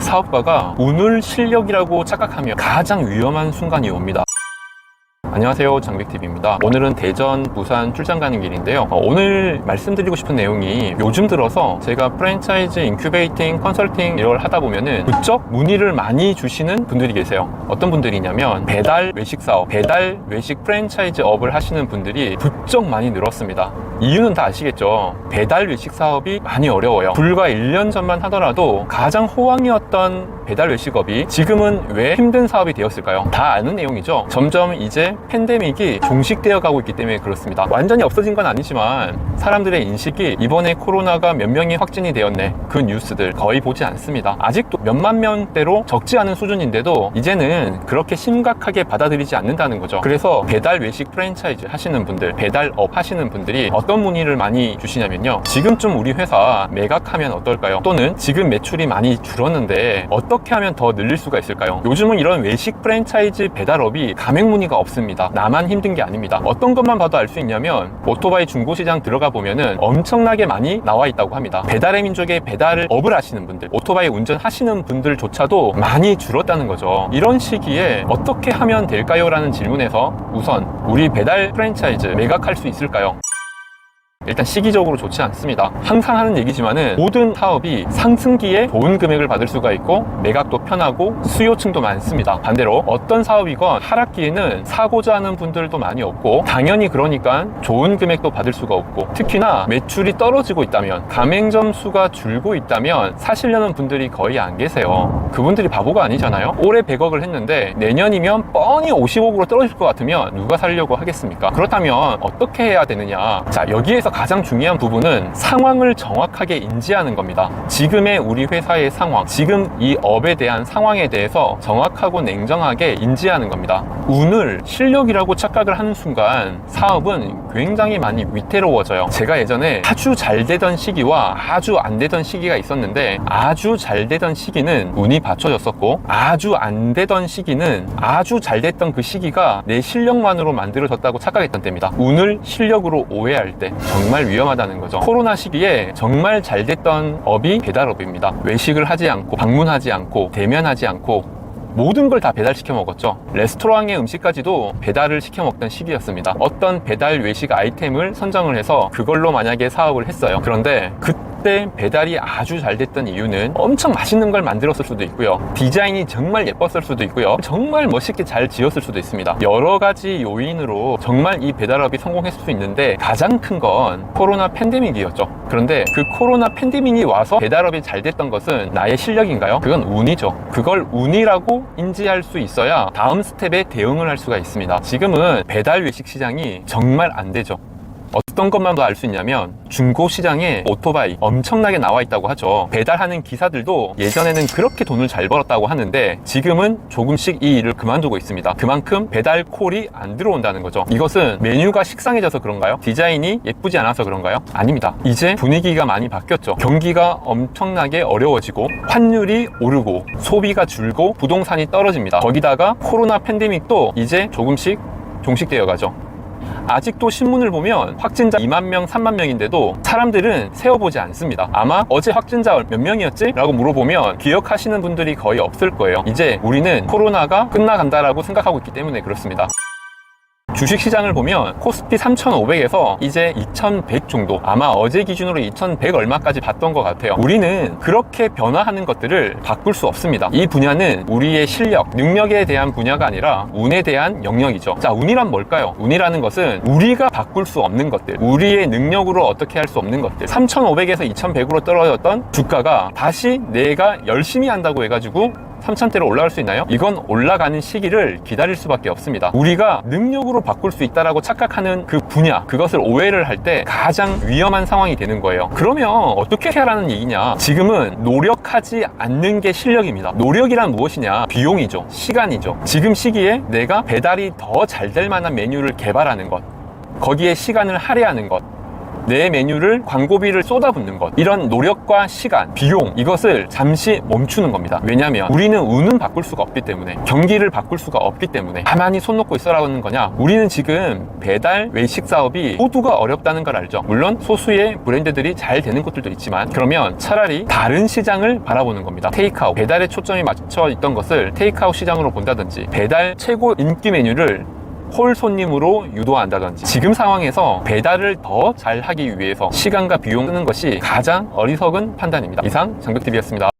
사업가가 운을 실력이라고 착각하며 가장 위험한 순간이 옵니다. 안녕하세요, 장백TV입니다. 오늘은 대전, 부산 출장 가는 길인데요. 오늘 말씀드리고 싶은 내용이 요즘 들어서 제가 프랜차이즈 인큐베이팅, 컨설팅 이걸 하다 보면은 부쩍 문의를 많이 주시는 분들이 계세요. 어떤 분들이냐면 배달 외식 사업, 배달 외식 프랜차이즈 업을 하시는 분들이 부쩍 많이 늘었습니다. 이유는 다 아시겠죠? 배달 외식 사업이 많이 어려워요. 불과 1년 전만 하더라도 가장 호황이었던 배달 외식업이 지금은 왜 힘든 사업이 되었을까요? 다 아는 내용이죠. 점점 이제 팬데믹이 종식되어 가고 있기 때문에 그렇습니다. 완전히 없어진 건 아니지만 사람들의 인식이 이번에 코로나가 몇 명이 확진이 되었네, 그 뉴스들 거의 보지 않습니다. 아직도 몇만 명대로 적지 않은 수준인데도 이제는 그렇게 심각하게 받아들이지 않는다는 거죠. 그래서 배달 외식 프랜차이즈 하시는 분들, 배달업 하시는 분들이 어떤 문의를 많이 주시냐면요, 지금쯤 우리 회사 매각하면 어떨까요? 또는 지금 매출이 많이 줄었는데 어떻게 하면 더 늘릴 수가 있을까요? 요즘은 이런 외식 프랜차이즈 배달업이 가맹 문의가 없습니다. 나만 힘든 게 아닙니다. 어떤 것만 봐도 알 수 있냐면 오토바이 중고시장 들어가 보면은 엄청나게 많이 나와 있다고 합니다. 배달의 민족의 배달을 업을 하시는 분들, 오토바이 운전하시는 분들조차도 많이 줄었다는 거죠. 이런 시기에 어떻게 하면 될까요? 라는 질문에서 우선 우리 배달 프랜차이즈 매각할 수 있을까요? 일단 시기적으로 좋지 않습니다. 항상 하는 얘기지만은 모든 사업이 상승기에 좋은 금액을 받을 수가 있고 매각도 편하고 수요층도 많습니다. 반대로 어떤 사업이건 하락기에는 사고자 하는 분들도 많이 없고 당연히 그러니까 좋은 금액도 받을 수가 없고, 특히나 매출이 떨어지고 있다면, 가맹점 수가 줄고 있다면 사시려는 분들이 거의 안 계세요. 그분들이 바보가 아니잖아요. 올해 100억을 했는데 내년이면 뻔히 50억으로 떨어질 것 같으면 누가 살려고 하겠습니까? 그렇다면 어떻게 해야 되느냐? 자, 여기에서 가장 중요한 부분은 상황을 정확하게 인지하는 겁니다. 지금의 우리 회사의 상황, 지금 이 업에 대한 상황에 대해서 정확하고 냉정하게 인지하는 겁니다. 운을 실력이라고 착각을 하는 순간 사업은 굉장히 많이 위태로워져요. 제가 예전에 아주 잘 되던 시기와 아주 안 되던 시기가 있었는데, 아주 잘 되던 시기는 운이 받쳐졌었고 아주 안 되던 시기는 아주 잘 됐던 그 시기가 내 실력만으로 만들어졌다고 착각했던 때입니다. 운을 실력으로 오해할 때 정말 위험하다는 거죠. 코로나 시기에 정말 잘 됐던 업이 배달업입니다. 외식을 하지 않고, 방문하지 않고, 대면하지 않고 모든 걸 다 배달시켜 먹었죠. 레스토랑의 음식까지도 배달을 시켜 먹던 시기였습니다. 어떤 배달 외식 아이템을 선정을 해서 그걸로 만약에 사업을 했어요. 그런데 그때 배달이 아주 잘 됐던 이유는 엄청 맛있는 걸 만들었을 수도 있고요, 디자인이 정말 예뻤을 수도 있고요, 정말 멋있게 잘 지었을 수도 있습니다. 여러 가지 요인으로 정말 이 배달업이 성공했을 수 있는데 가장 큰 건 코로나 팬데믹이었죠. 그런데 그 코로나 팬데믹이 와서 배달업이 잘 됐던 것은 나의 실력인가요? 그건 운이죠. 그걸 운이라고 인지할 수 있어야 다음 스텝에 대응을 할 수가 있습니다. 지금은 배달 외식 시장이 정말 안 되죠. 어떤 것만 더 알 수 있냐면 중고 시장에 오토바이 엄청나게 나와 있다고 하죠. 배달하는 기사들도 예전에는 그렇게 돈을 잘 벌었다고 하는데 지금은 조금씩 이 일을 그만두고 있습니다. 그만큼 배달 콜이 안 들어온다는 거죠. 이것은 메뉴가 식상해져서 그런가요? 디자인이 예쁘지 않아서 그런가요? 아닙니다. 이제 분위기가 많이 바뀌었죠. 경기가 엄청나게 어려워지고 환율이 오르고 소비가 줄고 부동산이 떨어집니다. 거기다가 코로나 팬데믹도 이제 조금씩 종식되어 가죠. 아직도 신문을 보면 확진자 2만 명, 3만 명인데도 사람들은 세어보지 않습니다. 아마 어제 확진자 몇 명이었지? 라고 물어보면 기억하시는 분들이 거의 없을 거예요. 이제 우리는 코로나가 끝나간다라고 생각하고 있기 때문에 그렇습니다. 주식시장을 보면 코스피 3,500에서 이제 2,100 정도, 아마 어제 기준으로 2,100 얼마까지 봤던 것 같아요. 우리는 그렇게 변화하는 것들을 바꿀 수 없습니다. 이 분야는 우리의 실력, 능력에 대한 분야가 아니라 운에 대한 영역이죠. 자, 운이란 뭘까요? 운이라는 것은 우리가 바꿀 수 없는 것들, 우리의 능력으로 어떻게 할 수 없는 것들. 3,500에서 2,100으로 떨어졌던 주가가 다시 내가 열심히 한다고 해가지고 3,000대로 올라갈 수 있나요? 이건 올라가는 시기를 기다릴 수밖에 없습니다. 우리가 능력으로 바꿀 수 있다라고 착각하는 그 분야, 그것을 오해를 할 때 가장 위험한 상황이 되는 거예요. 그러면 어떻게 하라는 얘기냐? 지금은 노력하지 않는 게 실력입니다. 노력이란 무엇이냐? 비용이죠. 시간이죠. 지금 시기에 내가 배달이 더 잘 될 만한 메뉴를 개발하는 것, 거기에 시간을 할애하는 것, 내 메뉴를 광고비를 쏟아붓는 것, 이런 노력과 시간, 비용, 이것을 잠시 멈추는 겁니다. 왜냐하면 우리는 운은 바꿀 수가 없기 때문에, 경기를 바꿀 수가 없기 때문에 가만히 손 놓고 있으라는 거냐? 우리는 지금 배달, 외식 사업이 모두가 어렵다는 걸 알죠. 물론 소수의 브랜드들이 잘 되는 곳들도 있지만, 그러면 차라리 다른 시장을 바라보는 겁니다. 테이크아웃, 배달에 초점이 맞춰 있던 것을 테이크아웃 시장으로 본다든지, 배달 최고 인기 메뉴를 홀 손님으로 유도한다든지, 지금 상황에서 배달을 더 잘 하기 위해서 시간과 비용 쓰는 것이 가장 어리석은 판단입니다. 이상 장벽TV였습니다.